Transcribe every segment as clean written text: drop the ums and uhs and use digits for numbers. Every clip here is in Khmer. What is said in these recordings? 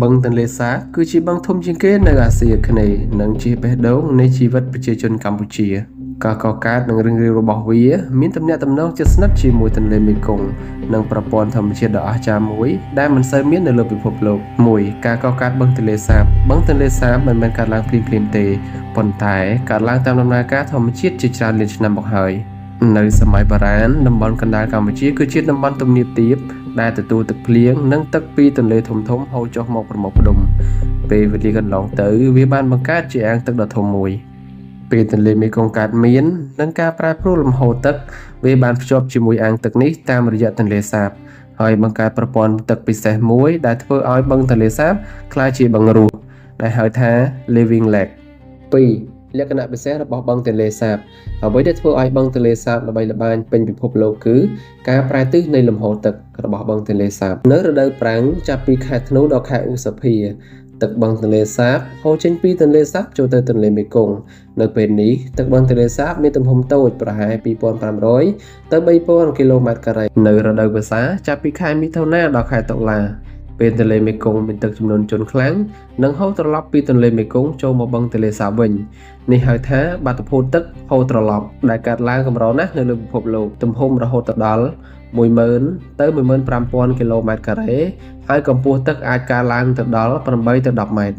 បឹងទន្លេសាបគឺជាបឹងធំជាងគេនៅអាស៊ីអាគ្នេយ៍និងជាបេះដូងនៃជីវិតប្រជាជនកម្ពុជាការកកើតនិងរឿងរ៉ាវរបស់វាមានទំនាក់ទំនងជិតស្និទ្ធជាមួយទន្លេមេគង្គនិងប្រព័ន្ធធម្មជាតិដ៏អស្ចារ្យមួយដែលមិនសូវមាននៅលើពិភពលោក1ការកកើតបឹងទន្លេសាបបឹងទន្លេសាបមិនមែនកើតឡើងភ្លាមៗទេប៉ុន្តែកើតឡើងតាមដំណើរការធម្មជាតិជាច្រើនលានឆ្នាំមកហើយនៅសម័យបុរាណតំបន់កណ្ដាលកម្ពុជាគឺជាតំបន់ទំនាបទាបដែលទទួលទឹកភ្លៀងនិងទឹកពីទន្លេធំៗហូរចុះមកប្រមូលផ្ដុំពេលវេលាកន្លងទៅវាបានបង្កើតជាអាងទឹកដ៏ធំមួយពេលទន្លេមេគង្គកើតមាននិងការប្រែប្រួលលំហូរទឹកវាបានភ្ជាប់ជាមួយអាងទឹកនេះតាមរយៈទន្លេសាបហើយបង្កើតប្រព័ន្ធទឹកពិសេសមួយដែលធ្វើឲ្យបឹងទន្លេសាបក្លាយជាបឹងរស់ដែលហៅថា Living Lake 2លក្ខណៈពិសេសរបស់បឹងទន្លេសាបអ្វីដែលធ្វើឲ្យបឹងទន្លេសាបល្បីល្បាញពេញពិភពលោកគឺការប្រែទិសនៃលំហូរទឹករបស់បឹងទន្លេសាបនៅរដូវប្រាំងចាប់ពីខែធ្នូដល់ខែឧសភាទឹកបឹងទន្លេសាបហូរចេញពីទន្លេសាបចូលទៅទន្លេមេគង្គនៅពេលនេះទឹកបឹងទន្លេសាបមានទំហំតូចប្រហែល 2,500 ទៅ 3,000 គីឡូម៉ែត្រការ៉េនៅរដូវវស្សាចាប់ពីខែមិថុនាដល់ខែតុលាពេលទន្លេមេគង្គមានទឹកចំនួនជន់ខ្លាំងនិងហូរត្រឡប់ពីទន្លេមេគង្គចូលមកបឹងទន្លេសាបវិញនេះហៅថាបាតុភូតទឹកហូរត្រឡប់ដែលកើតឡើងកម្រណាស់នៅលើពិភពលោកទំហំរហូតដល់10,000 ទៅ 15,000 គីឡូម៉ែត្រការ៉េហើយកម្ពស់ទឹកអាចកើនឡើងទៅដល់8 ទៅ 10 ម៉ែត្រ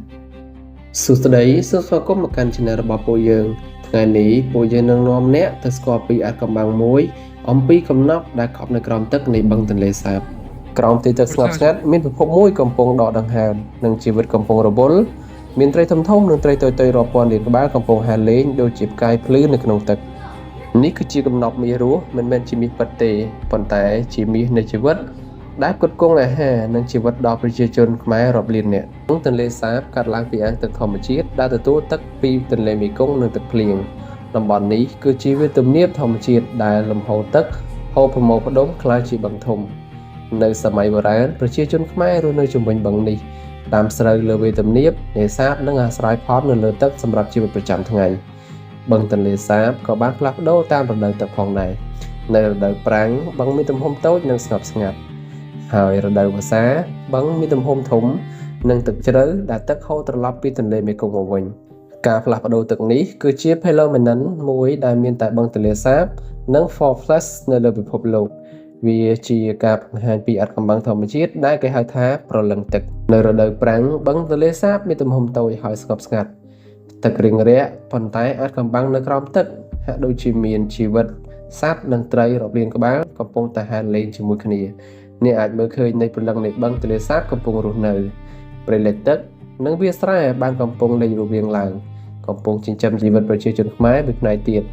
សួស្តីសូមស្វាគមន៍មកកាន់ Channel របស់ពួកយើងថ្ងៃនេះពួកយើងនឹងនាំអ្នកទៅស្គាល់ពីអាថ៌កំបាំងមួយអំពីកំណប់ដែលខប់នៅក្រោមទឹកនៃបឹងទន្លេសាបក្រោមទីទឹកស្ងប់ស្ងាត់មានពិភពមួយកំពុងដកដង្ហើមនិងជីវិតកំពុងរវល់មានត្រីធំៗនិងត្រីតូចៗរាប់ពាន់លានក្បាលកំពុងហែលលេងដូចជាផ្កាយភ្លឺនៅក្នុងទឹកនេះគឺជាកំណប់មាសរស់មិនមែនជាមាសពិតទេប៉ុន្តែជាមាសនៃជីវិតដែលផ្គត់ផ្គង់អាហារនិងជីវិតដល់ប្រជាជនខ្មែររាប់លាននាក់ទន្លេសាបកាត់ឡើងពីអាងទឹកធម្មជាតិដែលទទួលទឹកពីទន្លេមេគង្គនិងទឹកភ្លៀងតំបន់នេះគឺជាវាលទំនាបធម្មជាតិដែលលំហូរទឹកហូរប្រមូលផ្ដុំក្លាយជាបឹងធំនៅសម័យបុរាណប្រជាជនខ្មែររស់នៅជុំវិញបឹងនេះតាមស្រូវលើវាលទំនាបនេសាទនិងអាស្រ័យផលនៅលើទឹកសម្រាប់ជីវិតប្រចាំថ្ងៃបឹងទន្លេសាបក៏បានផ្លាស់ប្ដូរតាមរដូវទឹកផងដែរនៅរដូវប្រាំងបឹងមានទំហំតូចនិងស្ងប់ស្ងាត់ហើយរដូវវស្សាបឹងមានទំហំធំនិងទឹកជ្រៅដែលទឹកហូរត្រឡប់ពីទន្លេមេគង្គមកវិញការផ្លាស់ប្ដូរទឹកនេះគឺជា phenomenon មួយដែលមានតែបឹងទន្លេសាបនិង Four Flash នៅលើពិភពលោកវាជាការបង្ហាញពីអាថ៌កំបាំងធម្មជាតិដែលគេហៅថាប្រលឹងទឹកនៅរដូវប្រាំងបឹងទន្លេសាបមានទំហំតូចហើយស្ងប់ស្ងាត់ទឹករៀងរាក់ប៉ុន្តែអាថ៌កំបាំងនៅក្រោមទឹកហាក់ដូចជាមានជីវិតសត្វនិងត្រីរាប់លានក្បាលកំពុងតែហែលលេងជាមួយគ្នាអ្នកអាចមើលឃើញនៃព្រលឹងនៃបឹងទន្លេសាបកំពុងរស់នៅព្រៃលិចទឹកនិងវាលស្រែបានកំពុងលេងរវាងឡើងកំពុងចិញ្ចឹមជីវិតប្រជាជនខ្មែរមួយផ្នែកទៀត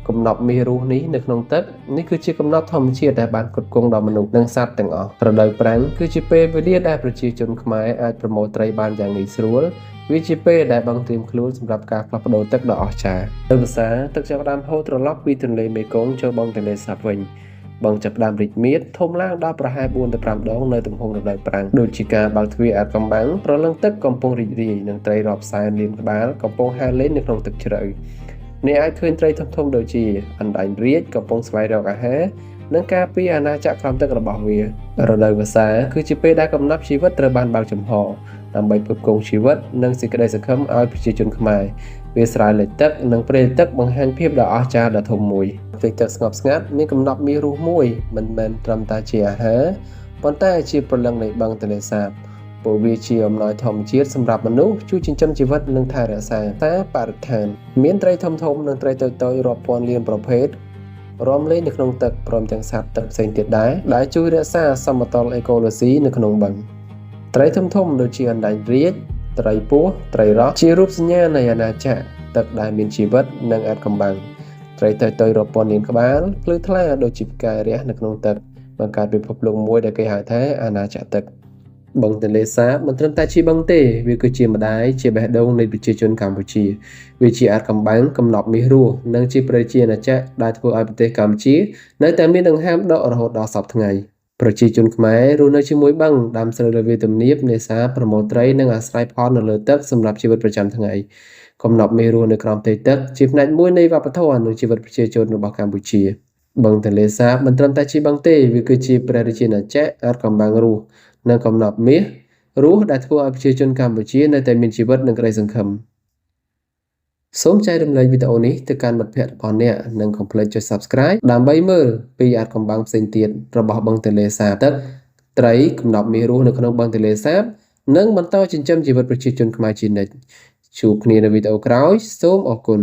កំណប់មាសរស់នេះនៅក្នុងទឹកនេះគឺជាកំណប់ធម្មជាតិដែលបានផ្គត់ផ្គង់ដល់មនុស្សនិងសត្វទាំងអស់រដូវប្រាំងគឺជាពេលវេលាដែលប្រជាជនខ្មែរអាចប្រមូលត្រីបានយ៉ាងងាយស្រួលវាជាពេលដែលបឹងត្រៀមខ្លួនសម្រាប់ការផ្លាស់ប្ដូរទឹកដ៏អស្ចារ្យនៅវស្សាទឹកចាប់ផ្ដើមហូរត្រឡប់ពីទន្លេមេគង្គចូលបឹងទន្លេសាបវិញបឹងចាប់ផ្ដើមរីកមាឌធំឡើងដល់ប្រហែល 4 ទៅ 5 ដងនៅទំហំរដូវប្រាំងដូចជាការបើកទ្វារអាថ៌កំបាំងប្រលឹងទឹកកំពុងរីករាយនិងត្រីរាប់សែនលានក្បាលកំពុងហែលលេងនៅក្នុងទឹកជ្រៅអ្នកអាចឃើញត្រីធំៗដូចជាអណ្ដែងរាជកំពុងស្វែងរកអាហារនិងការពារអាណាចក្រក្រោមទឹករបស់វារដូវវស្សាគឺជាពេលដែលកំណប់ជីវិតត្រូវបានបើកចំហដើម្បីផ្គត់ផ្គង់ជីវិតនិងសេចក្តីសង្ឃឹមឲ្យប្រជាជនខ្មែរវាលស្រែលិចទឹកនិងព្រៃទឹកបង្ហាញភាពដ៏អស្ចារ្យដ៏ធំមួយពេលទឹកស្ងប់ស្ងាត់មានកំណប់មាសរស់មួយមិនមែនត្រឹមតែជាអាហារប៉ុន្តែជាព្រលឹងនៃបឹងទន្លេសាបព្រោះវាជាអំណោយធម្មជាតិសម្រាប់មនុស្សជួយចិញ្ចឹមជីវិតនិងថែរក្សាបរិស្ថានមានត្រីធំៗនិងត្រីតូចៗរាប់ពាន់លានប្រភេទរាំលេងនៅក្នុងទឹកព្រមទាំងសត្វទឹកផ្សេងទៀតដែរដែលជួយរក្សាសមតុល្យអេកូឡូស៊ីនៅក្នុងបឹងត្រីធំៗដូចជាអណ្ដែងរាជត្រីពស់ត្រីរ៉ស់ជារូបសញ្ញានៃអាណាចក្រទឹកដែលមានជីវិតនិងអាថ៌កំបាំងត្រីតូចៗរាប់ពាន់លានក្បាលភ្លឺថ្លាដូចជាផ្កាយរះនៅក្នុងទឹកបង្កើតពិភពលោកមួយដែលគេហៅថាអាណាចក្រទឹកបឹងទន្លេសាបមិនត្រឹមតែជាបឹងទេវាគឺជាម្ដាយជាបេះដូងនៃប្រជាជនកម្ពុជាវាជាអាថ៌កំបាំងកំណប់មាសរស់និងជាប្រជាអាណាចក្រដែលធ្វើឲ្យប្រទេសកម្ពុជានៅតែមានដង្ហើមដករហូតដល់សព្វថ្ងៃប្រជាជនខ្មែររស់នៅជាមួយបឹងដាំស្រូវលើវាលទំនាបនេសាទប្រមូលត្រីនិងអាស្រ័យផលនៅលើទឹកសម្រាប់ជីវិតប្រចាំថ្ងៃកំណប់មាសរស់នៅក្រោមផ្ទៃទឹកជាផ្នែកមួយនៃវប្បធម៌និងជីវិតប្រជាជនរបស់កម្ពុជាបឹងទន្លេសាបមិនត្រឹមតែជាបឹងទេវាគឺជាព្រះរាជាណាចក្រអាថ៌កំបាំងរស់និងកំណប់មាស រស់ដែលធ្វើឲ្យប្រជាជនកម្ពុជានៅតែមានជីវិតនិងក្តីសង្ឃឹមសូមចែករំលែកវីដេអូនេះទៅកាន់មិត្តភ័ក្តិរបស់អ្នកនិងកុំភ្លេចចុច Subscribe ដើម្បីមើលពីអាថ៌កំបាំងផ្សេងទៀតរបស់បឹងទន្លេសាបទឹកត្រីកំណប់មាសរស់នៅក្នុងបឹងទន្លេសាបនិងបន្តចិញ្ចឹមជីវិតប្រជាជនខ្មែរជានិច្ចជួបគ្នានៅវីដេអូក្រោយសូមអរគុណ